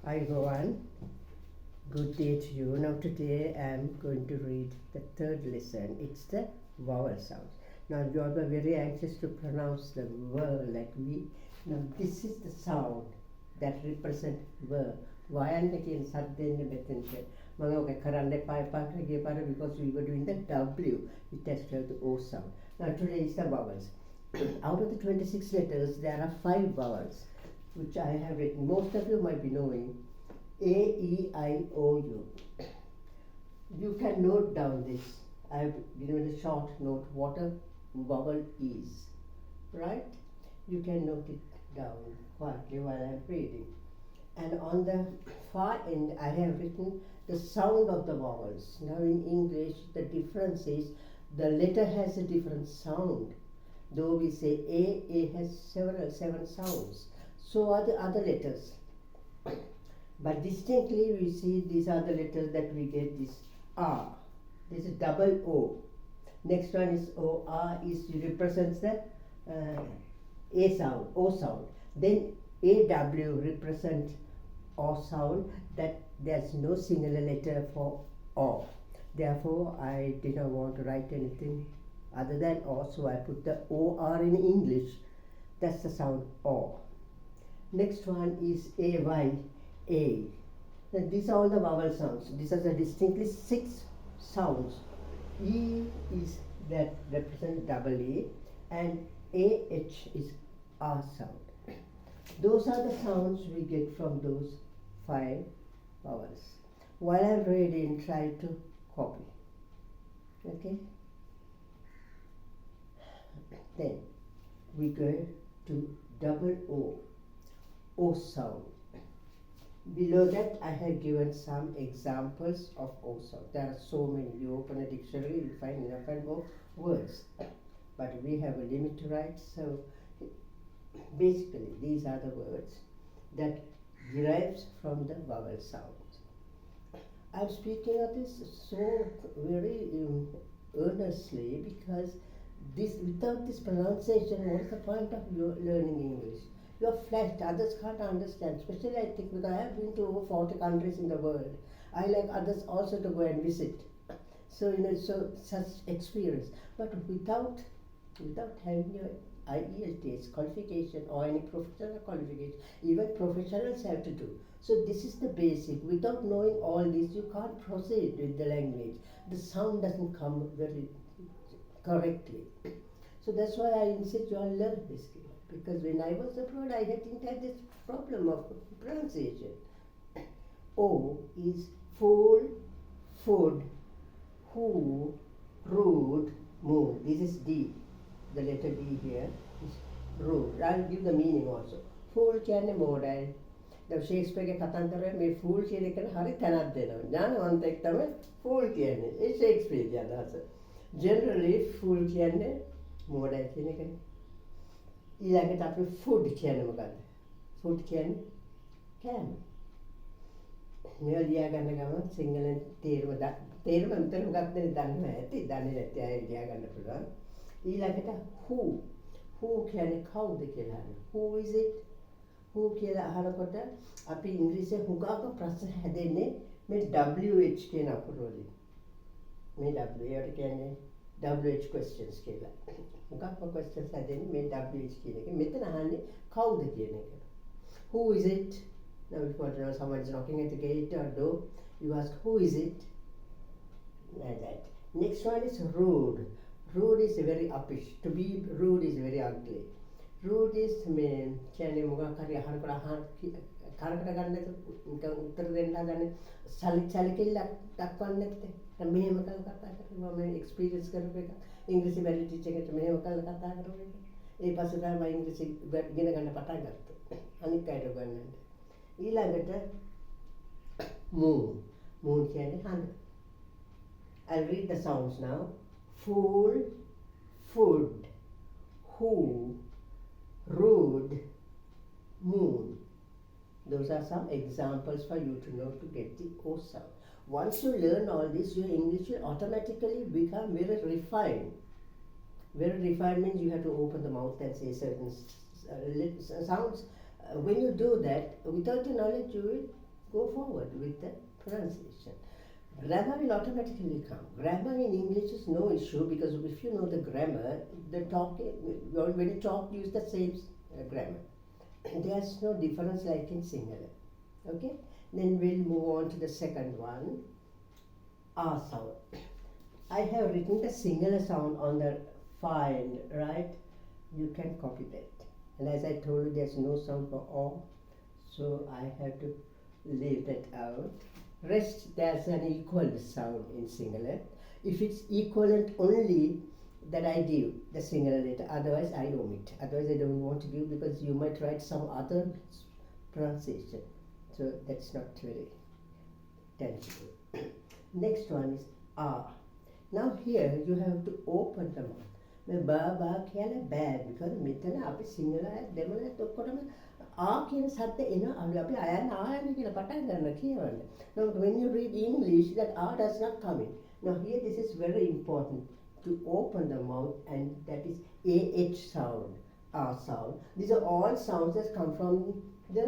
Hi everyone, good day to you. Now today I am going to read the third lesson. It's the vowel sounds. Now you are very anxious to pronounce the V like we. Now this is the sound that represent V. Vayanne කියන සද්දෙන්නේ මෙතනට. මම ඔක කරන්න එපා ගිය පාර because we were doing the W. It has to have the O sound. Now today is the vowels. Out of the 26 letters, there are 5 vowels which I have written. Most of you might be knowing A, E, I, O, U. You can note down this. I have given a short note what a vowel is, right? You can note it down quietly while I am reading. And on the far end, I have written the sound of the vowels. Now in English, the difference is the letter has a different sound. Though we say A has seven sounds. So are the other letters. But distinctly we see these are the letters that we get this R. This is double O. Next one is O. R is represents the A sound, O sound. Then AW represents O sound, that there's no singular letter for O. Therefore I did not want to write anything other than O, so I put the OR in English. That's the sound O. Next one is AY, A. Now these are all the vowel sounds. These are the distinctly 6 sounds. E is that represents double E, and AH is R sound. Those are the sounds we get from those 5 vowels. While I'm reading, try to copy. Okay? Then we go to double O, O sound. Below that I have given some examples of O sound. There are so many. You open a dictionary, you find enough and more words. But we have a limit to write, so basically these are the words that derives from the vowel sounds. I'm speaking of this so very earnestly because without this pronunciation, what is the point of your learning English? You're flat, others can't understand, especially I think because I have been to over 40 countries in the world. I like others also to go and visit. So, such experience. But without having your IELTS qualification or any professional qualification, even professionals have to do. So this is the basic. Without knowing all this, you can't proceed with the language. The sound doesn't come very correctly. So that's why I insist you all learn this skill. Because when I was abroad, I didn't have this problem of pronunciation. O is full, food, who, rude, moon. This is D. The letter D here is rude. I'll give the meaning also. Fool කියන්නේ මෝඩයි. දැන් ෂේක්ස්පියර්ගේ කතන්දරේ මේ fool කියන එකට හරි තැනක් දෙනවා. ඥානවන්තයෙක් තමයි fool කියන්නේ. ඒ ෂේක්ස්පියර්ගේ අදහස. Generally fool කියන්නේ මෝඩයි කියන එකනේ. ඊළඟට අපි food කියන්නේ මොකද්ද? Food කියන්නේ කෑම. මේ ලියා ගන්න ගමන් සිංහලෙන් තේරුම උතර මොකක්ද දන්නේ නැති. දන්නේ නැති අය ලියා ගන්න පුළුවන්. ඊළඟට who කියන්නේ කවුද කියලා අහනවා. Who is it? Who කියලා අහනකොට අපි ඉංග්‍රීසියෙන් හුඟක් ප්‍රශ්න හැදෙන්නේ මේ WH කියන අකුර වලින්. මේ WH කියන්නේ WH questions කියලා. හුඟක්ම questions හැදෙන්නේ මේ WH කියන එක. මෙතන අහන්නේ කවුද කියන එක. Who is it? Now if you want to know someone is knocking at the gate or door, you ask who is it? Like that. Next one is rude. Rude is very uppish. To be rude is very ugly. Rude is කියන්නේ මොකක් හරි අහනකොට කරකට ගන්න උත්තර දෙන්න හදන්නේ සැලකිල්ලක් දක්වන්නේ නැත්තේ. මෙහෙම කතා කරනවා මම එක්ස්පීරියන්ස් කරපු එක. ඉංග්‍රීසි බැරි ටීචර් කෙනෙක් මෙහෙම කතා කරපු එක. ඒ පස්සේ තමයි ඉංග්‍රීසි ඉගෙන ගන්න පටන් ගත්තේ. අනිත් අයට උගන්වන්න. ඊළඟට moon. Moon කියන්නේ හඳ. I'll read the sounds now. Fool, food, who, rude, moon. Those are some examples for you to know to get the O sound. Once you learn all this, your English will automatically become very refined. Very refined means you have to open the mouth and say certain sounds. When you do that, without the knowledge, you will go forward with the pronunciation. Grammar will automatically come. Grammar in English is no issue because if you know the grammar, when you talk, use the same grammar. There's no difference like in singular. Okay? Then we'll move on to the second one, R sound. I have written the singular sound on the find, right? You can copy that. And as I told you, there's no sound for O, so I have to leave that out. Rest, there's an equal sound in singular. If it's equivalent only, that I give the singular letter, otherwise I omit. Otherwise I don't want to give because you might write some other pronunciation. So that's not very tangible. Next one is R. Now here you have to open the mouth. මේ බා කියලා bad because මෙතන අපි සිංහලයි දෙමළයි ඔක්කොටම කියන සද්ද එන අපි අයන්න ආයන්න කියලා පටන් ගන්න කියවන්න. Now when you read English that does not come in. Now here this is very important to open the mouth, and that is AH sound, R sound. These are all sounds that come from the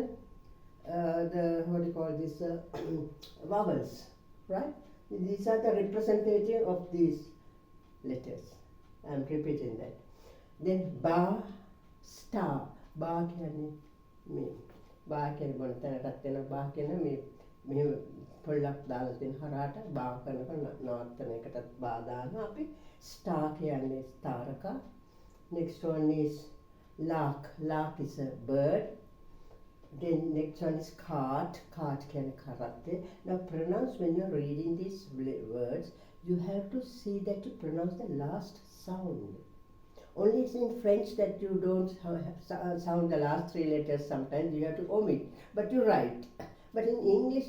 what do you call this vowels, right? These are the representative of these letters. I'm repeating that. Then ba, star. Ba කියන්නේ මේ ba කියන මොන තැනකට එන ba කියන මේ මෙහෙම පොල්ලක් දාලා තියෙන හරහට ba කරනකොට නවත්තන එකටත් ba දානවා අපි. Star කියන්නේ තාරක. Next one is lark. Lark is a bird. Then next one is cart. Cart කියන්නේ කරත්තේ. Now pronounce when you're reading these words, you have to see that you pronounce the last sound. Only it's in French that you don't sound the last three letters. Sometimes you have to omit, but you write. But in English,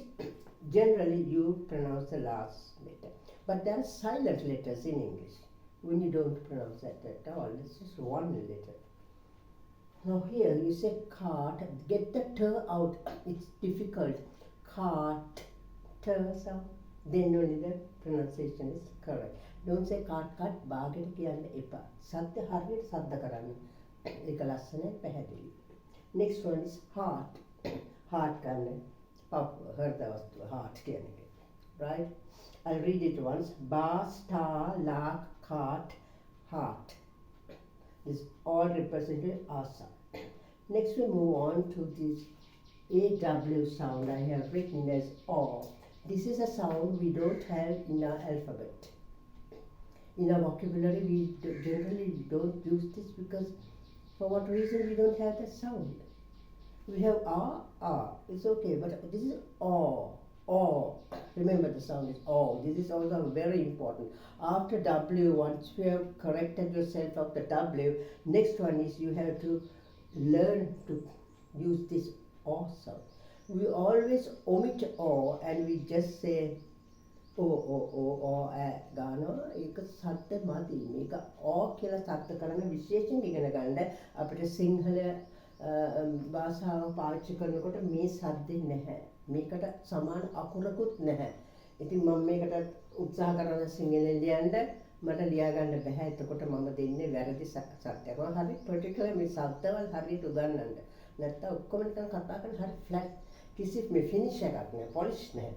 generally you pronounce the last letter. But there are silent letters in English when you don't pronounce that at all. It's just one letter. Now here you say cart, get the t out. It's difficult. Cart, t sound. Then only the pronunciation is correct. Don't say cart, බාගෙට කියන්න එපා. සද්ද හරියට සද්ද කරන්න. ඒක ලස්සනයි පැහැදිලි. Next one is heart. Heart කියන්නේ හෘද වස්තුව heart කියන එක. Right? I'll read it once. Ba, star, lark, cart, heart. This all represented are sound. Next we move on to this AW sound. I have written as O. This is a sound we don't have in our alphabet. In our vocabulary, we generally don't use this because for what reason we don't have that sound. We have it's okay, but this is O. Remember the sound is O. This is also very important. After W, once you have corrected yourself of the W, next one is you have to learn to use this O sound. We always omit O and we just say ගානවා. ඒක සත්‍ය මදි. මේක කියලා සත්‍ය කරන විශේෂයෙන් ඉගෙන ගන්න අපිට සිංහල භාෂාව පාවිච්චි කරනකොට මේ සද්දේ නැහැ. මේකට සමාන අකුරකුත් නැහැ. ඉතින් මම මේකට උත්සාහ කරන සිංහලෙන් ලියන්න මට ලියා ගන්න බෑ. එතකොට මම දෙන්නේ වැරදි සත්‍යයක්. මම හරි පර්ටිකියුලර් මේ සද්දවල හරියට උගන්වන්න. නැත්තම් ඔක්කොම නිකන් කතා කරන හරි ෆ්ලැට් කිසිත් මේ ෆිනිෂ් එකක් නෑ. පොලිෂ් නැහැ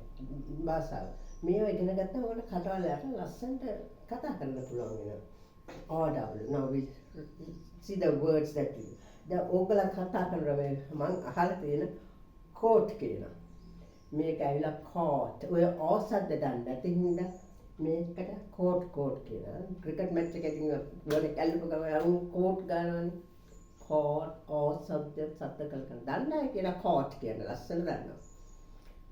භාෂාව. මේවා ඉගෙන ගත්තම ඔයාලට කටවලට ලස්සනට කතා කරන්න පුළුවන් වෙනවා. OW. Now we see the words that you. දැන් ඕගොල්ලෝ කතා කරනවා මම අහලා තියෙන coat කියනවා. මේක ඇවිල්ලා coat. ඔය ඕසද්ද දන්නේ නැති හින්දා මේකට coat කියනවා. ක්‍රිකට් මැච් එකකින් වල කැල්ලක ගම coat ගන්නවනේ. coat ඕසද්ද සද්ද කරන දන්නේ නැහැ කියලා coat කියන ලස්සන දන්නවා.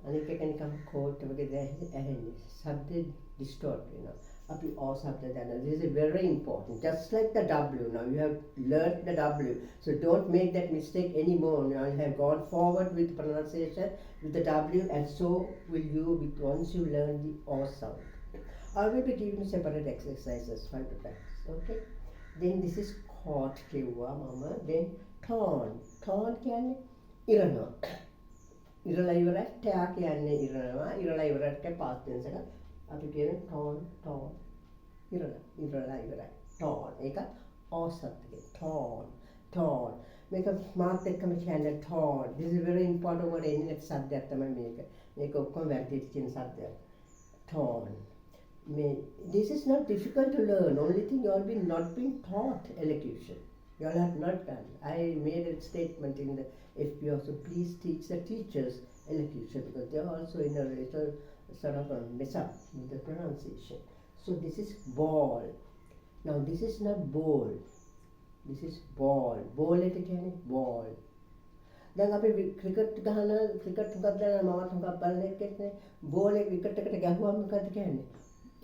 අනික එක නිකන් coat වගේ ඇහෙන්නේ. සද්ද distort වෙනවා. අපි ඕසද්ද දන්නවා. This is very important. Just like the W. Now you have learned the W. So don't make that mistake anymore. Now you have gone forward with pronunciation with the W, and so will you once you learn the O sound. I will be giving you separate exercises, 5 to 5. Okay? Then this is caught කිව්වා මම. Then torn. Torn කියන්නේ ඉරනවා. ඉරලා ඉවරයි. ටෑ කියන්නේ ඉරනවා. ඉරලා ඉවරට past tense එක අපි කියන torn. ඉරලා ඉවරයි. torn. ඒක ඕසත්කේ. torn. මේක මාත් එක්කම කියන්නේ tall. This is very important word එන්නේ නැති සද්දයක් තමයි මේක. මේක ඔක්කොම වැරදිට කියන සද්දයක්. Tall. This is not difficult to learn. Only thing you all been not been taught elocution. You all have not done. I made a statement in the FB also. Please teach the teachers elocution because they are also in a little sort of a mess up with the pronunciation. So this is ball. Now this is not bowl. This is ball. Ball එක කියන්නේ ball. දැන් අපි cricket ගහන cricket හුඟක් දාලා මමත් හුඟක් බලන එකනේ බෝල් එක විකට් එකට ගැහුවම මොකද කියන්නේ?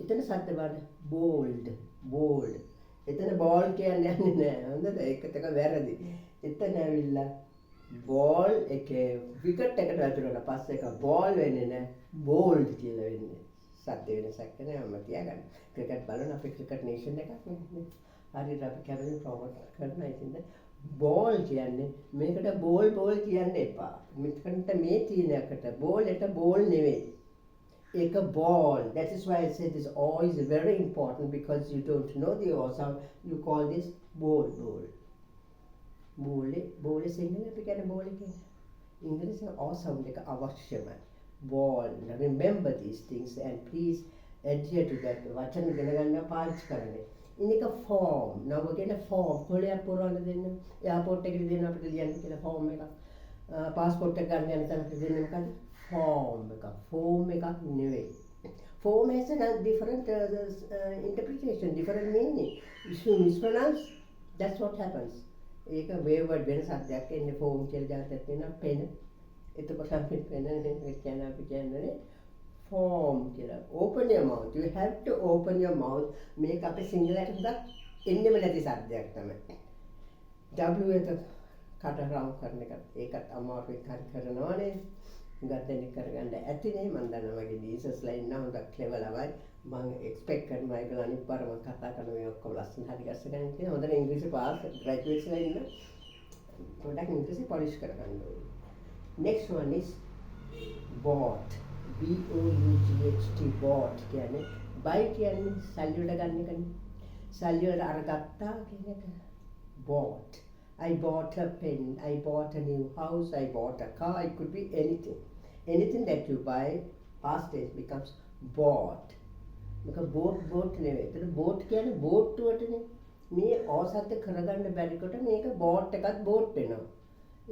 එතන සද්ද බලන්න බෝල්ඩ් බෝල්ඩ්. එතන බෝල් කියන්නේ යන්නේ නැහැ. හොඳද? ඒකත් එක වැරදි. එතන ඇවිල්ලා බෝල් එකේ විකට් එකට වැදුනට පස්සේ එක බෝල් වෙන්නේ නැහැ. බෝල්ඩ් කියලා වෙන්නේ. සද්ද වෙනසක් නැහැ මම තියාගන්න. ක්‍රිකට් බලන අපි ක්‍රිකට් නේෂන් එකක් නේ. හරියට අපි කැමති ප්‍රොමෝට් කරනවා ඉතින් බෝල් කියන්නේ මේකට බෝල් කියන්න එපා. මෙතනට මේ තියෙන එකට බෝල් එක බෝල් නෙවෙයි. ඒක ball. That is why I said this O is very important because you don't know the O sound. You call this ball. බෝලේ සිංහලෙන් අපි කියන්නේ බෝල් කියන්නේ. ඉංග්‍රීසියෙන් O sound එක අවශ්‍යමයි. Ball. Now remember these things and please adhere to that. වචන ඉගෙන ගන්න පාවිච්චි කරන්නේ. ඉනික form. Now again a form. කොලයක් පුරවන්න දෙන්න. එයාපෝට් එකේදී දෙන්න අපිට ලියන්න කියලා form එකක්. passport එක ගන්න යන තැන අපිට දෙන්නේ මොකද? Form එකක්. Form එකක් නෙවෙයි. Form has a different interpretation, different meaning. If you mispronounce, that's what happens. ඒක wayward වෙන සද්දයක් එන්නේ form කියලා જાතයක් වෙනවා pen. එතකොට අපි pen කියන්නේ අපි කියන්නේ form කියලා. Open your mouth. You have to open your mouth. මේක අපේ සිංහලට හුඟක් එන්නෙම නැති සද්දයක් තමයි. W එක කට රවුම් කරන එක ඒකත් අමාරුයි කරනවානේ. හුඟක් දෙනෙක් කරගන්න ඇතිනේ මම දන්නවා මගේ දීසස්ලා ඉන්න හුඟක් ක්ලෙවර් ළමයි. මම එක්ස්පෙක්ට් කරනවා ඒගොල්ලෝ අනිත් පාර මම කතා කරන මේ ඔක්කොම ලස්සන හරි ගස්ස ගන්න කියන හොඳට ඉංග්‍රීසි පාස් ග්‍රැජුවේට්ස්ලා ඉන්න පොඩ්ඩක් ඉංග්‍රීසි පොලිෂ් කරගන්න ඕනේ. Next one is bought. BOUGHT bought කියන්නේ buy කියන්නේ සල්ලි වල ගන්න එකනේ. සල්ලි වල අරගත්තා කියන එක bought. I bought a pen, I bought a new house, I bought a car, it could be anything. Anything that you buy, past tense becomes bought. Because boat නෙවෙයි. ඒතර boat කියන්නේ බෝට්ටුවටනේ. මේ ඕසත් කරගන්න බැරි කොට මේක බෝට් එකත් බෝට් වෙනවා.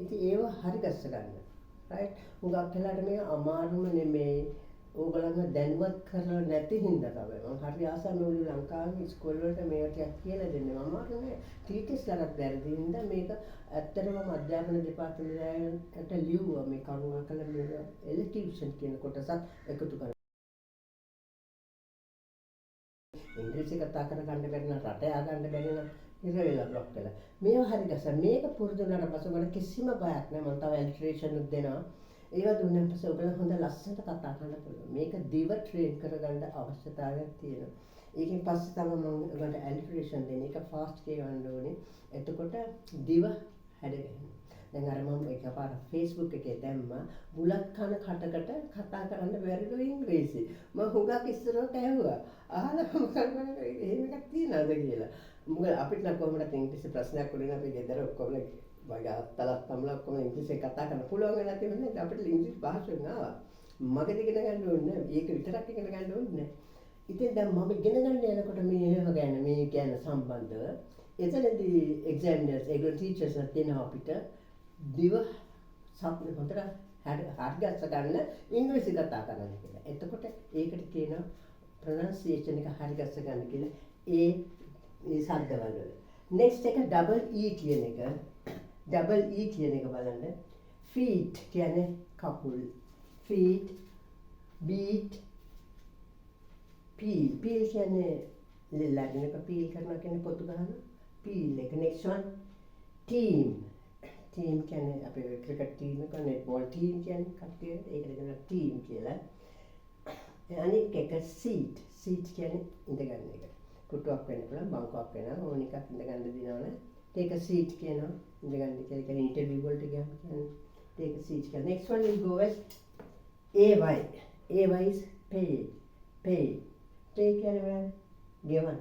ඉතින් ඒව හරි ගස්ස ගන්න. right? හුඟක් වෙලාවට මේ අමාරුම නෙමෙයි. ඕගොල්ලන්ව දැනුවත් කරලා නැති හින්දා තමයි. මම හරි ආසයි මේ ලංකාවේ ඉස්කෝල වලට මේවා ටිකක් කියලා දෙන්නේ. මම අමාරුනේ ටීචර්ස්ලාට වැරදි හින්දා මේක ඇත්තටම අධ්‍යාපන දෙපාර්තමේන්තුවට ලියුවා මේ කරුණාකර මේක එලෙක්ටිව්ෂන් කියන කොටසත් එකතු කරලා. ඉංග්‍රීසි කතා කරගන්න බැරි නම් රට ය아가න්න බැරි නම් ඉර වෙලා බ්ලොක් වෙලා. මේවා හරි ගස මේක පුරුදු වුණාට පස්සේ මට කිසිම බයක් නැහැ. මම තව ඇලිටරේෂන් උත් දෙනවා. ඒවා දුන්නාන් පස්සේ ඔයගොල්ලෝ හොඳ ලස්සනට කතා කරන්න පුළුවන්. මේක දිව ට්‍රේන් කරගන්න අවශ්‍යතාවයක් තියෙනවා. ඒකෙන් පස්සේ තමයි මම ඔයගොල්ලන්ට ඇලිටරේෂන් දෙන්නේ. ඒක ෆාස්ට් කියවන්න ඕනේ. එතකොට දිව හැදෙනවා. දැන් අර මම එකපාර Facebook එකේ දැම්මා බුලත් කන කටකට කතා කරන්න බැරිලු ඉංග්‍රීසි. මම හුඟක් ඉස්සරහට ඇහුවා. අහලා මම කරන්නේ එහෙම එකක් තියනවාද කියලා. මොකද අපිට නම් කොහොමද ඉංග්‍රීසි ප්‍රශ්නයක් වුණේ අපි ගෙදර ඔක්කොම වගේ අත්තලක් තමලා ඔක්කොම ඉංග්‍රීසි කතා කරන්න පුළුවන් වෙලා තිබුණේ අපිට ඉංග්‍රීසි භාෂාවෙන් ආවා. මගද ඉගෙන ගන්න ඕනේ නැහැ. ඒක විතරක් ඉගෙන ගන්න ඕනේ නැහැ. ඉතින් දැන් මම ඉගෙන ගන්න යනකොට මේ ඒව ගැන මේ ගැන සම්බන්ධව එතනදී එක්සැමිනර්ස් ඒගොල්ලෝ ටීචර්ස්ලා දෙනවා අපිට දිව සම්පූර්ණ හොඳට හරියට ගන්න ඉංග්‍රීසි කතා කරන්න කියලා. එතකොට ඒකට කියනවා ප්‍රොනන්සියේෂන් එක හරියට ගන්න කියලා ඒ ශබ්දවල වල. next එක double E කියන එක. double E කියන එක බලන්න. feet කියන්නේ කකුල්. feet beat peel. peel කියන්නේ ලෙල්ලගෙන එක peel කරනවා කියන්නේ පොතු ගන්නවා. peel එක. next one team. team කියන්නේ අපේ ක්‍රිකට් ටීම් එක netball team කියන්නේ කට්ටිය ඒකට කියනවා team කියලා. අනිත් එක seat. seat කියන්නේ ඉඳගන්න එක. පුටුවක් වෙන්න පුළුවන් බංකුවක් වෙනවා ඕන එකක් ඉඳගන්න දිනවනේ. take a seat කියනවා ඉඳගන්න කියලා කියන්නේ ඉන්ටර්විව් වලට ගියාම කියන්නේ take a seat කියලා. next one will go as AY. AY is pay. pay. pay කියන්නේ ගෙවන්න.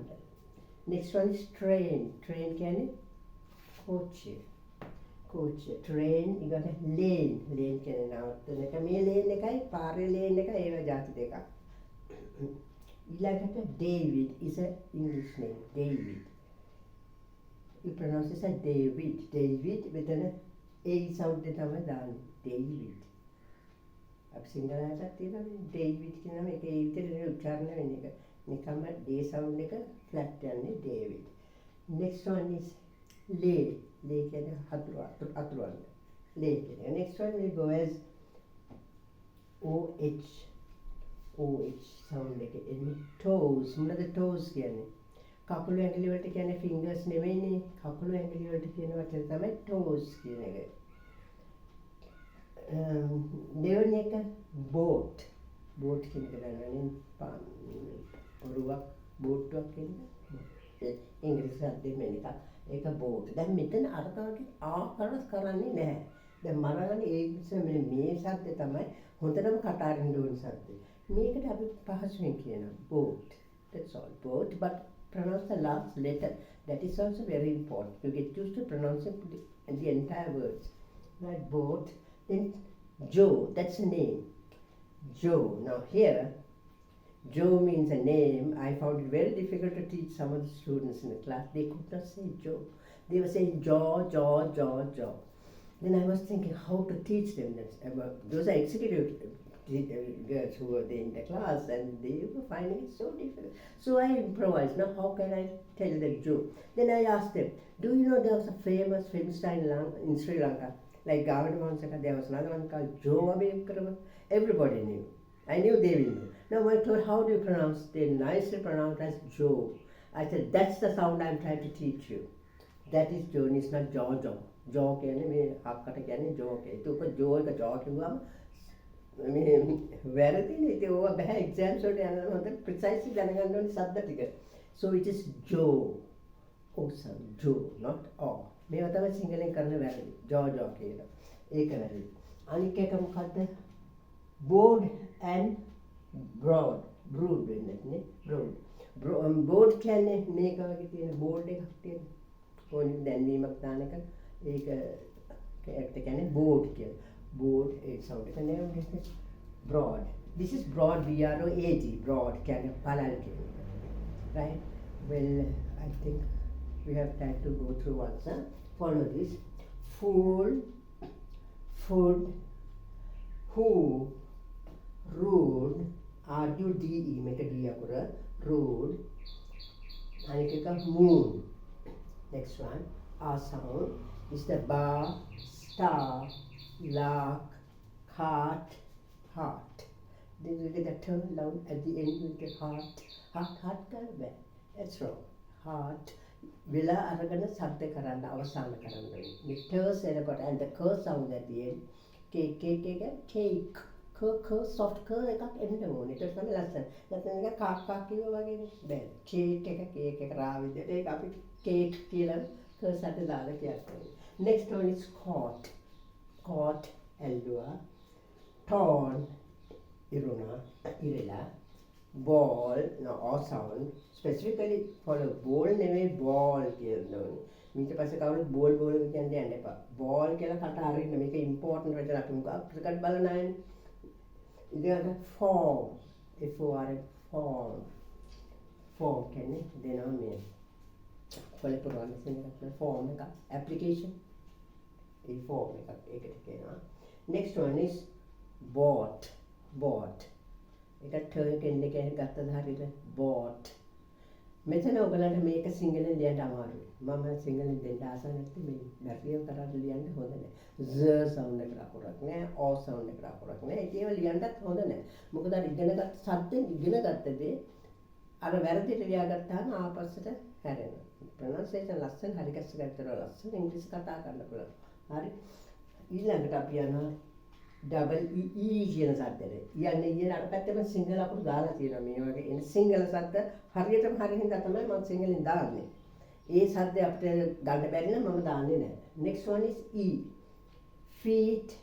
next one is train. train කියන්නේ කෝච්චිය. coach train ඊගොට lane කියන්නේ නවත්තන එක මේ lane එකයි පාරේ lane එකයි ඒවා જાති දෙකක් ඊළඟට David is a English name David you pronounce it as David මෙතන A sound එක තමයි දාන්නේ David අපි සිංහලටත් තියෙනවා David කියන එක ඒ විදිහට උච්චාරණය වෙන එක නිකම්ම D sound එක flat යන්නේ David next one is lay කියන්නේ අතුරුවන්න lay කියන්නේ next one will go as OH sound එක එන්නේ toes මොනද toes කියන්නේ කකුළු ඇඟිලි වලට කියන්නේ fingers නෙවෙයිනේ කකුළු ඇඟිලි වලට කියන වචන තමයි toes කියන එක දෙවෙනි එක boat කියන එක දන්නවනේ ඔරුවක් බෝට්ටුවක් කියන්නේ ඉංග්‍රීසි අධ්‍යයනය එකක් ඒක බෝට්. දැන් මෙතන අර තාගේ ආකරස් කරන්නේ නැහැ. දැන් මරණනේ ඒ නිසා මේ શબ્ද තමයි හොඳටම කටාරින්න ඕන શબ્ද. මේකට අපි පහසුවෙන් කියනවා boat. That's all. Boat but pronounce the last letter. That is also very important. You get used to pronouncing the entire words. Right, boat. Then Joe, that's a name. Joe. Now here Joe means a name. I found it very difficult to teach some of the students in the class. They could not say Joe. They were saying Jaw. Then I was thinking how to teach them that. Those are executive girls who were there in the class and they were finding it so difficult. So I improvised. Now how can I tell them Joe? Then I asked them, do you know there was a famous film star in Sri Lanka? Like Gavin Monsaka, there was another one called Joe Abhikrama. Everybody knew. I knew they will know. Now I told how do you pronounce? They nicely pronounced as Joe. I said that's the sound I'm trying to teach you. That is Joe, it's not Jaw. Jaw කියන්නේ මේ හක්කට කියන්නේ Joe එක. ඒක Joe එක Jaw කිව්වම මේ වැරදිනේ. ඒක ඕවා බෑ exams වලට යනවා හොඳ precisely දැනගන්න ඕනේ શબ્ද ටික. So it is Joe. Awesome. Joe, not O. මේවා තමයි සිංහලෙන් කරන වැරදි. Jaw කියලා. ඒක වැරදි. අනික එක මොකද්ද? Board and broad වෙන්නේ broad කියන්නේ මේක වගේ තියෙන board එකක් තියෙන ඕනි දැන්වීමක් දාන එක ඒකට කියන්නේ board කියලා board ඒ sound එක නෙවෙයි broad this is broad BROAD broad කියන්නේ පළල් කියන එක right well I think we have time to go through once follow this fool food who rude RUDE make a D akura rude and it becomes moon next one R sound is the bar star lark cart heart then you get the turn down at the end with the heart කරන්නේ that's wrong heart වෙලා අරගෙන ශබ්ද කරන්න අවසන් කරන්න ඕනේ මේ ටර්ස් එනකොට and the k sound at the end cake ක soft ක එකක් එන්න ඕනේ. ඒක තමයි ලස්සන. නැත්නම් නිකන් කාක්කා කිව්වා වගේනේ. බෑ. කේක් එක රා විදියට ඒක අපි කේක් කියලා ක සැට දාලා කියනවා. Next one is caught ඇල්ලුවා. torn ඉරලා. ball no or sound specifically follow ball නෙමෙයි ball කියලා ඕනේ. ඊට පස්සේ කවුරුත් ball කියන්නේ යන්න එපා. ball කියලා කට අරින්න මේක important වෙන්න අපි මොකක් ප්‍රකට බලන අයනේ. ඉතින් form form කියන්නේ දෙනවා මේ කොලේ පුරවන්න තියෙන form එක application ඒ form එකක් ඒකට කියනවා next one is bought ඒක turn එකෙන් ගත්තද හරියට bought මෙතන ඔයගලන්ට මේක සිංහලෙන් ලියන්න අමාරුයි මම සිංහලෙන් දෙන්න ආස නැත්නම් මේ බැරියම් කරලා ලියන්න හොඳ නැහැ z sound එකට අකුරක් නැහැ o sound එකට අකුරක් නැහැ ඒක ලියන්නත් හොඳ නැහැ මොකද අර ඉගෙනගත් සද්දෙන් ඉගෙනගත්ත දේ අර වැරදිට ලියාගත්තාම ආපස්සට හැරෙනවා pronunciation ලස්සන හරි ගැස්ස ගන්නවා ලස්සන ඉංග්‍රීසි කතා කරන්න පුළුවන් හරි ඊළඟට අපි යනවා double e කියන සද්දෙට. යන්නේ ඊයේ අර පැත්තෙම සිංහල අකුරු දාලා තියෙනවා මේ වගේ එන සිංහල සද්ද හරියටම හරියින්ද තමයි මම සිංහලෙන් දාන්නේ. ඒ සද්ද අපිට ගන්න බැරි නම් මම දාන්නේ නැහැ. Next one is e. feet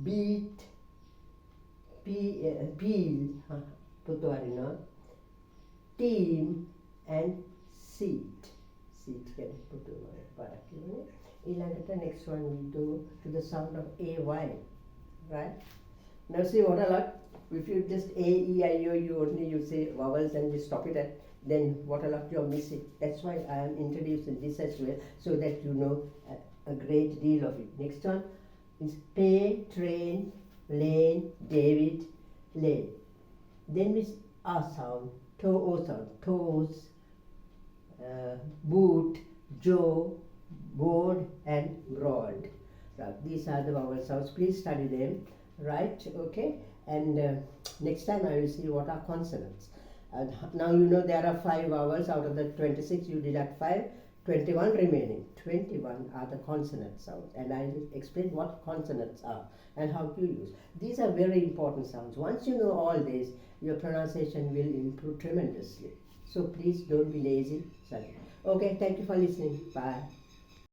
beat peel පුතවරිනවා team and seat කියන්නේ පුතවරේ පාඩක් කියන්නේ. ඊළඟට next one we do to the sound of AY, right? Now see what a lot. If you just A, E, I, O, you only you say vowels and you stop it at, then what a lot you're missing. That's why I am introducing this as well, so that you know a great deal of it. Next one is pay, train, lane, David, lane. Then is A sound, O sound, toes, boot, Joe, board and broad. Right. These are the vowel sounds. Please study them. Right? Okay. And next time I will see what are consonants. And now you know there are 5 vowels out of the 26. You deduct 5. 21 remaining. 21 are the consonant sounds, and I will explain what consonants are and how to use. These are very important sounds. Once you know all this, your pronunciation will improve tremendously. So please don't be lazy. Sorry. Okay, thank you for listening. Bye.